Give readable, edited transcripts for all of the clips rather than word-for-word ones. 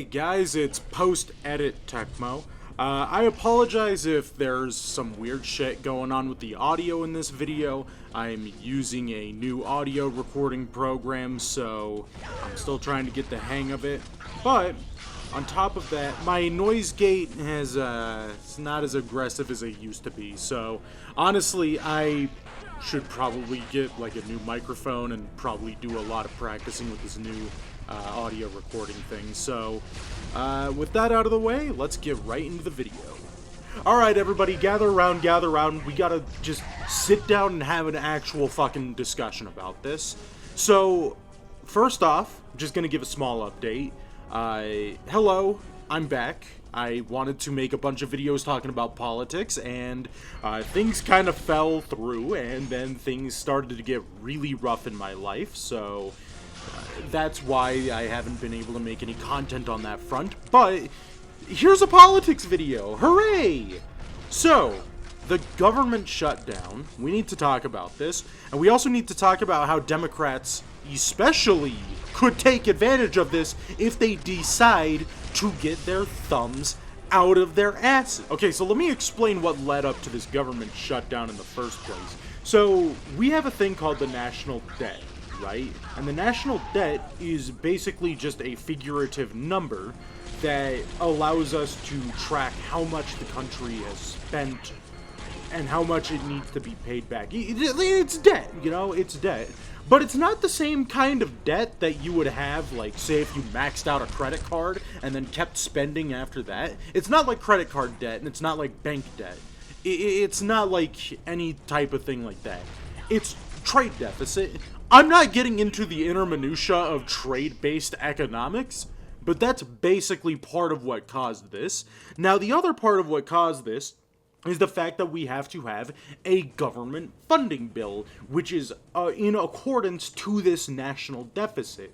Hey guys, it's post-edit Techmo. I apologize if there's some weird shit going on with the audio in this video. I'm using a new audio recording program, so I'm still trying to get the hang of it. But on top of that, my noise gate it's not as aggressive as it used to be. So honestly, I should probably get like a new microphone and probably do a lot of practicing with this new audio recording thing. So with that out of the way, let's get right into the video. Alright everybody, gather around, we gotta just sit down and have an actual fucking discussion about this. So, first off, I'm just gonna give a small update. Hello, I'm back. I wanted to make a bunch of videos talking about politics, and things kind of fell through, and then things started to get really rough in my life, so that's why I haven't been able to make any content on that front. But here's a politics video! Hooray! So, the government shutdown, we need to talk about this, and we also need to talk about how Democrats especially could take advantage of this if they decide to get their thumbs out of their asses. Okay, so let me explain what led up to this government shutdown in the first place. So, we have a thing called the national debt, right? And the national debt is basically just a figurative number that allows us to track how much the country has spent and how much it needs to be paid back. It's debt, you know, it's debt. But it's not the same kind of debt that you would have, like, say if you maxed out a credit card and then kept spending after that. It's not like credit card debt, and it's not like bank debt. It's not like any type of thing like that. It's trade deficit. I'm not getting into the inner minutia of trade-based economics, but that's basically part of what caused this. Now, the other part of what caused this is the fact that we have to have a government funding bill, which is in accordance to this national deficit.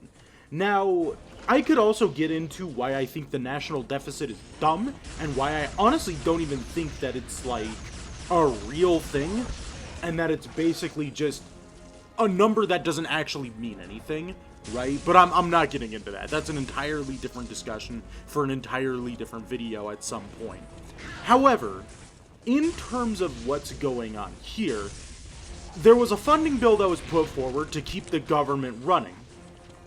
Now, I could also get into why I think the national deficit is dumb, and why I honestly don't even think that it's, like, a real thing, and that it's basically just a number that doesn't actually mean anything, right? But I'm not getting into that. That's an entirely different discussion for an entirely different video at some point. However, in terms of what's going on here, there was a funding bill that was put forward to keep the government running,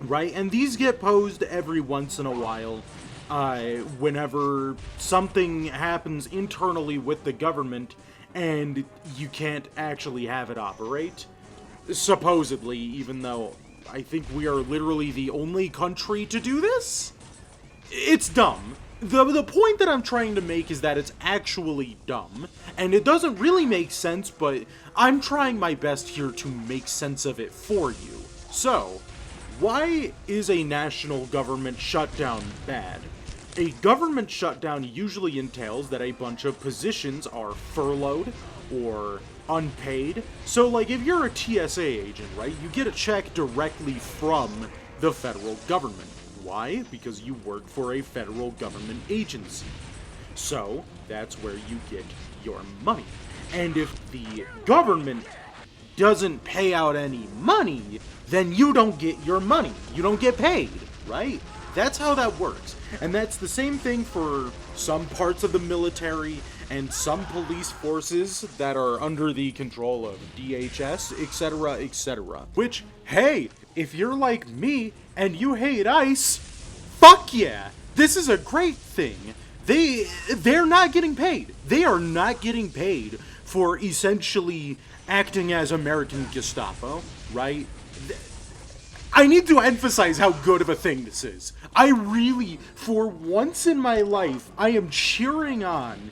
right? And these get posed every once in a while whenever something happens internally with the government and you can't actually have it operate. Supposedly, even though I think we are literally the only country to do this? It's dumb. The point that I'm trying to make is that it's actually dumb, and it doesn't really make sense, but I'm trying my best here to make sense of it for you. So, why is a national government shutdown bad? A government shutdown usually entails that a bunch of positions are furloughed or unpaid. So, like, if you're a TSA agent, right, you get a check directly from the federal government. Why? Because you work for a federal government agency. So, that's where you get your money. And if the government doesn't pay out any money, then you don't get your money. You don't get paid, right? That's how that works. And that's the same thing for some parts of the military and some police forces that are under the control of DHS, etc., etc. Which, hey, if you're like me and you hate ICE, fuck yeah! This is a great thing. They're not getting paid. They are not getting paid for essentially acting as American Gestapo, right? I need to emphasize how good of a thing this is. I really, for once in my life, I am cheering on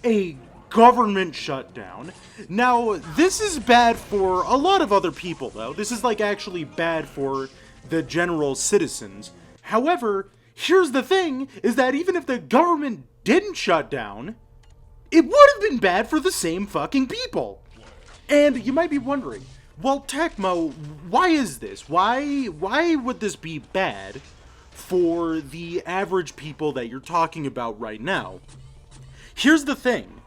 a government shutdown. Now, this is bad for a lot of other people, though. This is, like, actually bad for the general citizens. However, here's the thing, is that even if the government didn't shut down, it would have been bad for the same fucking people. And you might be wondering, well, Techmo, why is this? Why would this be bad for the average people that you're talking about right now? Here's the thing.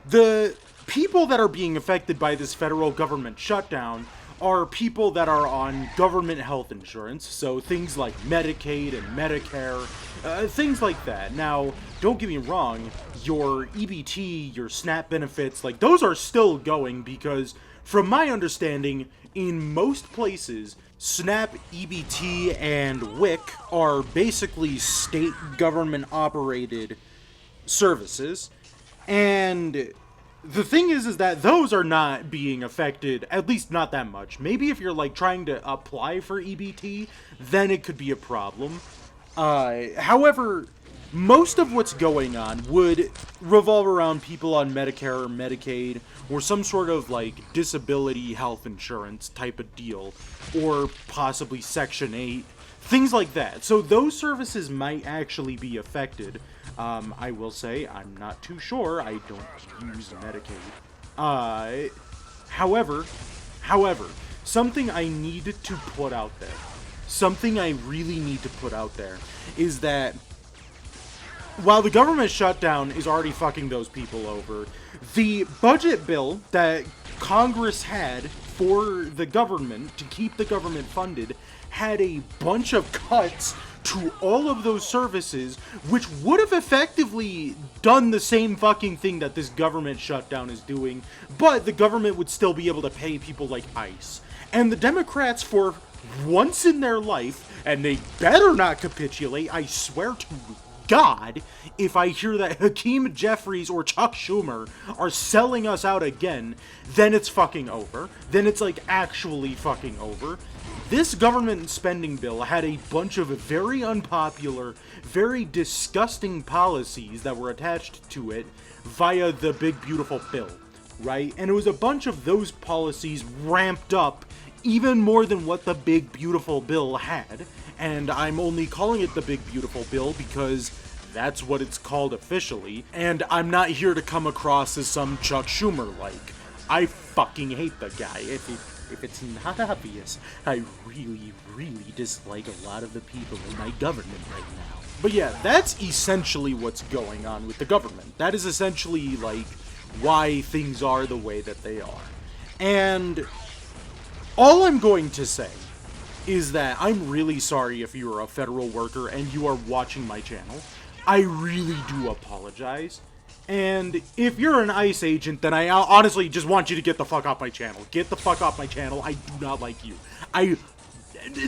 The people that are being affected by this federal government shutdown are people that are on government health insurance, so things like Medicaid and Medicare, things like that. Now, don't get me wrong, your EBT, your SNAP benefits, like, those are still going because, from my understanding, in most places, SNAP, EBT, and WIC are basically state government-operated services, and the thing is that those are not being affected, at least not that much. Maybe if you're, like, trying to apply for EBT, then it could be a problem. However, most of what's going on would revolve around people on Medicare or Medicaid, or some sort of, like, disability health insurance type of deal, or possibly Section 8, things like that. So those services might actually be affected. I will say, I'm not too sure. I don't use Medicaid. However, something I need to put out there, something I really need to put out there, is that while the government shutdown is already fucking those people over, the budget bill that Congress had for the government, to keep the government funded, had a bunch of cuts to all of those services, which would have effectively done the same fucking thing that this government shutdown is doing, but the government would still be able to pay people like ICE. And the Democrats, for once in their life, and they better not capitulate, I swear to God, if I hear that Hakeem Jeffries or Chuck Schumer are selling us out again, then it's fucking over. Then it's, like, actually fucking over. This government spending bill had a bunch of very unpopular, very disgusting policies that were attached to it via the Big Beautiful Bill, right? And it was a bunch of those policies ramped up even more than what the Big Beautiful Bill had. And I'm only calling it the Big Beautiful Bill because that's what it's called officially. And I'm not here to come across as some Chuck Schumer-like. I fucking hate the guy. If it's not obvious, I really, really dislike a lot of the people in my government right now. But yeah, that's essentially what's going on with the government. That is essentially, like, why things are the way that they are. And all I'm going to say is that I'm really sorry if you're a federal worker and you are watching my channel. I really do apologize. And if you're an ICE agent, then I honestly just want you to get the fuck off my channel. Get the fuck off my channel. I do not like you.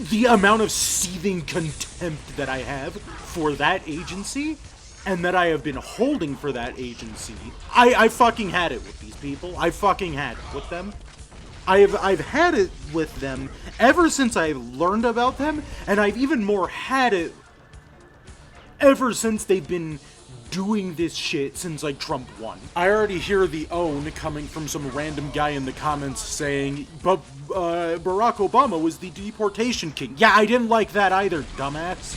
The amount of seething contempt that I have for that agency, and that I have been holding for that agency, I fucking had it with these people. I fucking had it with them. I've had it with them ever since I learned about them, and I've even more had it ever since they've been doing this shit since, like, Trump won. I already hear the own coming from some random guy in the comments saying, but Barack Obama was the deportation king. Yeah, I didn't like that either, dumbass.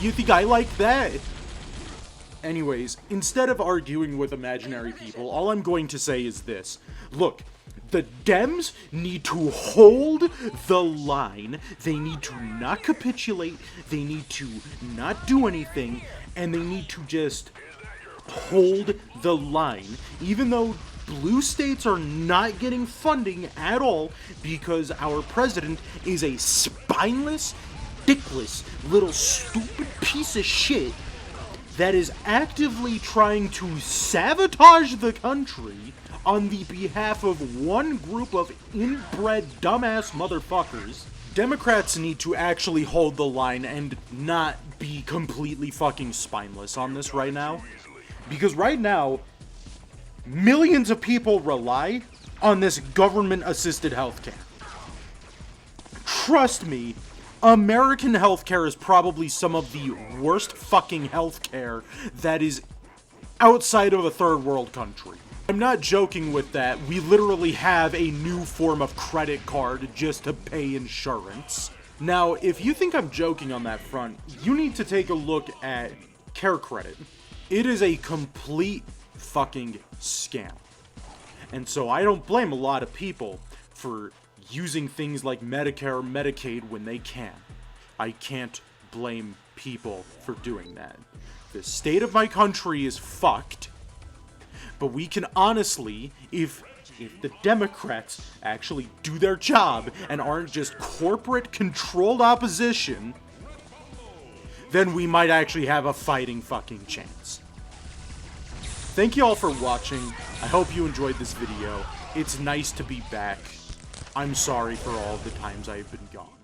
You think I like that? Anyways, instead of arguing with imaginary people, all I'm going to say is this. Look, the Dems need to hold the line. They need to not capitulate. They need to not do anything. And they need to just hold the line. Even though blue states are not getting funding at all because our president is a spineless, dickless, little stupid piece of shit that is actively trying to sabotage the country on the behalf of one group of inbred dumbass motherfuckers. Democrats need to actually hold the line and not be completely fucking spineless on this right now. Because right now, millions of people rely on this government-assisted healthcare. Trust me, American healthcare is probably some of the worst fucking healthcare that is outside of a third world country. I'm not joking with that. We literally have a new form of credit card just to pay insurance. Now, if you think I'm joking on that front, you need to take a look at Care Credit. It is a complete fucking scam. And so I don't blame a lot of people for using things like Medicare or Medicaid when they can. I can't blame people for doing that. The state of my country is fucked. But we can honestly, if if the Democrats actually do their job and aren't just corporate-controlled opposition, then we might actually have a fighting fucking chance. Thank you all for watching. I hope you enjoyed this video. It's nice to be back. I'm sorry for all the times I've been gone.